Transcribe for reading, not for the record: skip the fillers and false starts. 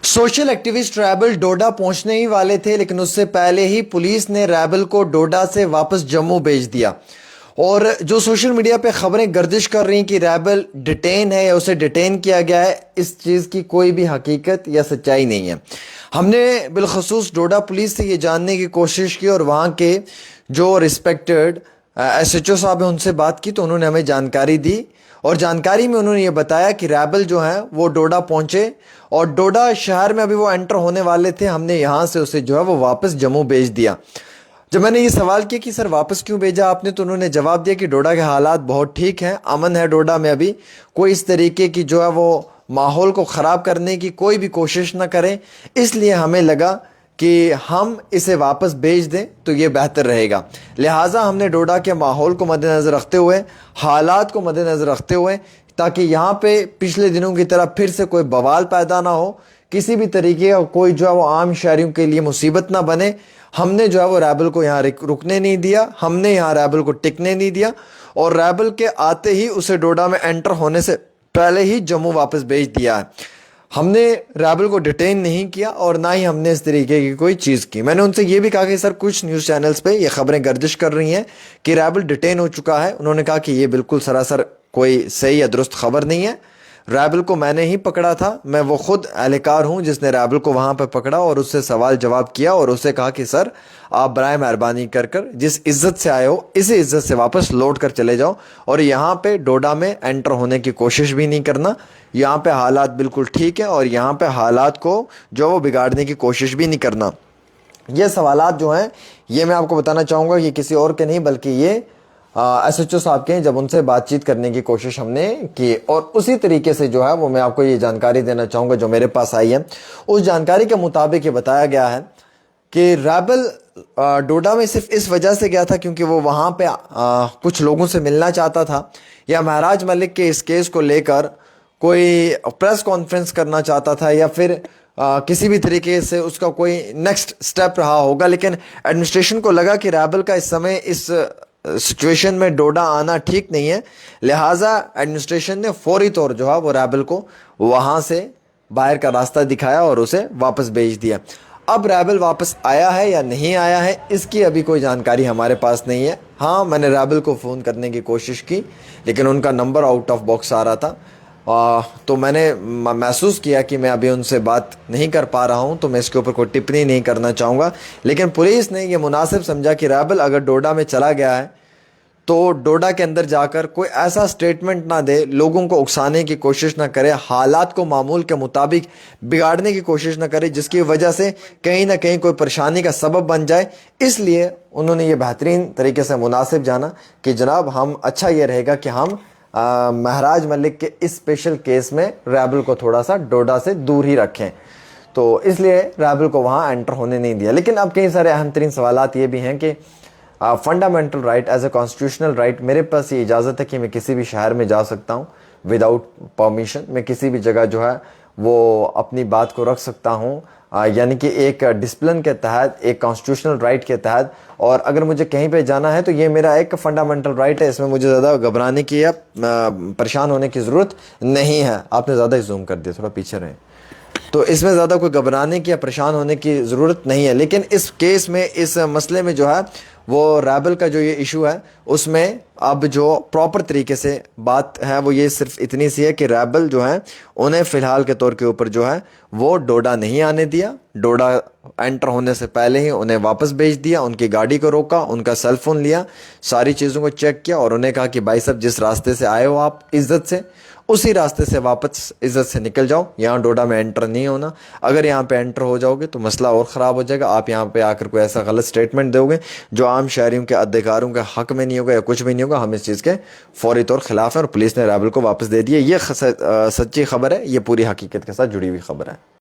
Social activist Rebel डोडा पहुंचने ही वाले थे, लेकिन उससे पहले ही पुलिस ने रैबल को डोडा से वापस जम्मू भेज दिया। और जो सोशल मीडिया पे खबरें गर्दिश कर रही कि रैबल डिटेन है या उसे डिटेन किया गया है, इस चीज़ की कोई भी हकीकत या सच्चाई नहीं है। हमने बिलखसूस डोडा पुलिस से ये जानने की कोशिश की और वहाँ के जो रिस्पेक्टेड SHO साहब हैं उनसे बात की, तो उन्होंने हमें जानकारी दी। और जानकारी में उन्होंने ये बताया कि रैबल जो हैं वो डोडा पहुंचे और डोडा शहर में अभी वो एंटर होने वाले थे। हमने यहाँ से उसे जो है वो वापस जम्मू भेज दिया। जब मैंने ये सवाल किया कि सर वापस क्यों भेजा आपने, तो उन्होंने जवाब दिया कि डोडा के हालात बहुत ठीक हैं, अमन है डोडा में, अभी कोई इस तरीके की जो है वो माहौल को ख़राब करने की कोई भी कोशिश ना करें, इसलिए हमें लगा कि हम इसे वापस भेज दें तो ये बेहतर रहेगा। लिहाजा हमने डोडा के माहौल को मद्देनज़र रखते हुए, हालात को मद्देनज़र रखते हुए, ताकि यहाँ पे पिछले दिनों की तरह फिर से कोई बवाल पैदा ना हो, किसी भी तरीके का कोई जो है वो आम शहरियों के लिए मुसीबत ना बने, हमने जो है वो रैबल को यहाँ रुकने नहीं दिया, हमने यहाँ रैबल को टिकने नहीं दिया और रैबल के आते ही उसे डोडा में एंटर होने से पहले ही जम्मू वापस भेज दिया है। हमने रैबल को डिटेन नहीं किया और ना ही हमने इस तरीके की कोई चीज़ की। मैंने उनसे ये भी कहा कि सर कुछ न्यूज़ चैनल्स पे ये खबरें गर्दिश कर रही हैं कि रैबल डिटेन हो चुका है। उन्होंने कहा कि ये बिल्कुल सरासर कोई सही या दुरुस्त खबर नहीं है। रैबल को मैंने ही पकड़ा था, मैं वो खुद एहलकार हूँ जिसने रैबल को वहाँ पर पकड़ा और उससे सवाल जवाब किया और उससे कहा कि सर आप बराए मेहरबानी कर कर जिस इज़्ज़त से आए हो इसी इज़्ज़त से वापस लौट कर चले जाओ और यहाँ पे डोडा में एंटर होने की कोशिश भी नहीं करना। यहाँ पे हालात बिल्कुल ठीक है और यहाँ पे हालात को जो वो बिगाड़ने की कोशिश भी नहीं करना। ये सवालात जो हैं ये मैं आपको बताना चाहूँगा कि किसी और के नहीं बल्कि ये SHO साहब के हैं। जब उनसे बातचीत करने की कोशिश हमने की और उसी तरीके से जो है वो मैं आपको ये जानकारी देना चाहूँगा जो मेरे पास आई है। उस जानकारी के मुताबिक ये बताया गया है कि रैबल डोडा में सिर्फ इस वजह से गया था क्योंकि वो वहाँ पे कुछ लोगों से मिलना चाहता था या महराज मलिक के इस केस को लेकर कोई प्रेस कॉन्फ्रेंस करना चाहता था या फिर किसी भी तरीके से उसका कोई नेक्स्ट स्टेप रहा होगा। लेकिन एडमिनिस्ट्रेशन को लगा कि रैबल का इस समय इस सिचुएशन में डोडा आना ठीक नहीं है, लिहाजा एडमिनिस्ट्रेशन ने फौरी तौर जो है वो रैबल को वहाँ से बाहर का रास्ता दिखाया और उसे वापस भेज दिया। अब रैबल वापस आया है या नहीं आया है इसकी अभी कोई जानकारी हमारे पास नहीं है। हाँ, मैंने रैबल को फ़ोन करने की कोशिश की लेकिन उनका नंबर आउट ऑफ बॉक्स आ रहा था। तो मैंने महसूस किया कि मैं अभी उनसे बात नहीं कर पा रहा हूं, तो मैं इसके ऊपर कोई टिप्पणी नहीं करना चाहूँगा। लेकिन पुलिस ने ये मुनासिब समझा कि रैबल अगर डोडा में चला गया है तो डोडा के अंदर जाकर कोई ऐसा स्टेटमेंट ना दे, लोगों को उकसाने की कोशिश ना करे, हालात को मामूल के मुताबिक बिगाड़ने की कोशिश ना करे जिसकी वजह से कहीं ना कहीं कोई परेशानी का सबब बन जाए। इसलिए उन्होंने ये बेहतरीन तरीके से मुनासिब जाना कि जनाब हम अच्छा ये रहेगा कि हम महराज मलिक के इस स्पेशल केस में रैबल को थोड़ा सा डोडा से दूर ही रखें, तो इसलिए रैबल को वहाँ एंटर होने नहीं दिया। लेकिन अब कई सारे अहम तरीन सवालात ये भी हैं कि fundamental right as a constitutional right, मेरे पास ये इजाज़त है कि मैं किसी भी शहर में जा सकता हूँ विदाउट परमिशन, मैं किसी भी जगह जो है वो अपनी बात को रख सकता हूँ, यानी कि एक डिसिप्लिन के तहत, एक कॉन्स्टिट्यूशनल राइट के तहत। और अगर मुझे कहीं पे जाना है तो ये मेरा एक फंडामेंटल राइट है, इसमें मुझे ज़्यादा घबराने की या परेशान होने की ज़रूरत नहीं है। आपने ज़्यादा ही जूम कर दिया, थोड़ा पीछे रहें। तो इसमें ज़्यादा कोई घबराने की या परेशान होने की ज़रूरत नहीं है। लेकिन इस केस में, इस मसले में जो है वो रैबल का जो ये इशू है उसमें अब जो प्रॉपर तरीके से बात है वो ये सिर्फ इतनी सी है कि रैबल जो है उन्हें फ़िलहाल के तौर के ऊपर जो है वो डोडा नहीं आने दिया, डोडा एंटर होने से पहले ही उन्हें वापस भेज दिया, उनकी गाड़ी को रोका, उनका सेल फ़ोन लिया, सारी चीज़ों को चेक किया और उन्हें कहा कि भाई साहब जिस रास्ते से आए हो आप इज़्ज़त से, उसी रास्ते से वापस इज़्ज़त से निकल जाओ, यहाँ डोडा में एंटर नहीं होना। अगर यहाँ पे एंटर हो जाओगे तो मसला और ख़राब हो जाएगा, आप यहाँ पे आकर कोई ऐसा गलत स्टेटमेंट दोगे जो आम शहरियों के अधिकारों के हक़ में नहीं होगा या कुछ भी नहीं होगा, हम इस चीज़ के फौरी तौर ख़िलाफ़ हैं। और पुलिस ने रैबल को वापस दे दिया। ये सच्ची खबर है, ये पूरी हकीकत के साथ जुड़ी हुई खबर है।